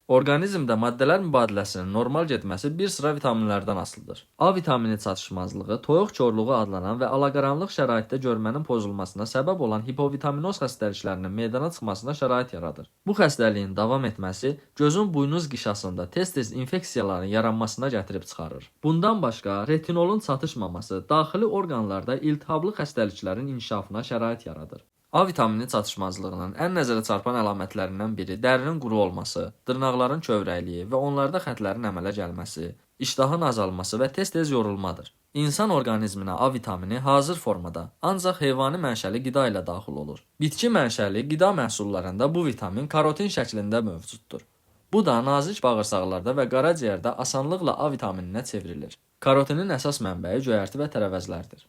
Orqanizmdə maddələr mübadiləsinin normal getməsi bir sıra vitaminlərdən asılıdır. A vitamini çatışmazlığı, toyuq korluğu adlanan və alaqaranlıq şəraitdə görmənin pozulmasına səbəb olan hipovitaminoz xəstəliklərinin meydana çıxmasına şərait yaradır. Bu xəstəliyin davam etməsi gözün buynuz qişasında tez-tez infeksiyaların yaranmasına gətirib çıxarır. Bundan başqa, retinolun çatışmaması daxili orqanlarda iltihablı xəstəliklərin inkişafına şərait yaradır. A vitamini çatışmazlığının ən nəzərə çarpan əlamətlərindən biri dərinin quru olması, dırnaqların kövrəkliyi və onlarda xətlərin əmələ gəlməsi, iştahın azalması və tez-tez yorulmadır. İnsan orqanizminə A vitamini hazır formada, ancaq heyvani mənşəli qida ilə daxil olur. Bitki mənşəli qida məhsullarında bu vitamin karotin şəklində mövcuddur. Bu da nazik bağırsaqlarda və qaraciyərdə asanlıqla A vitamininə çevrilir. Karotinin əsas mənbəyi göyərti və tərəvəzlərdir.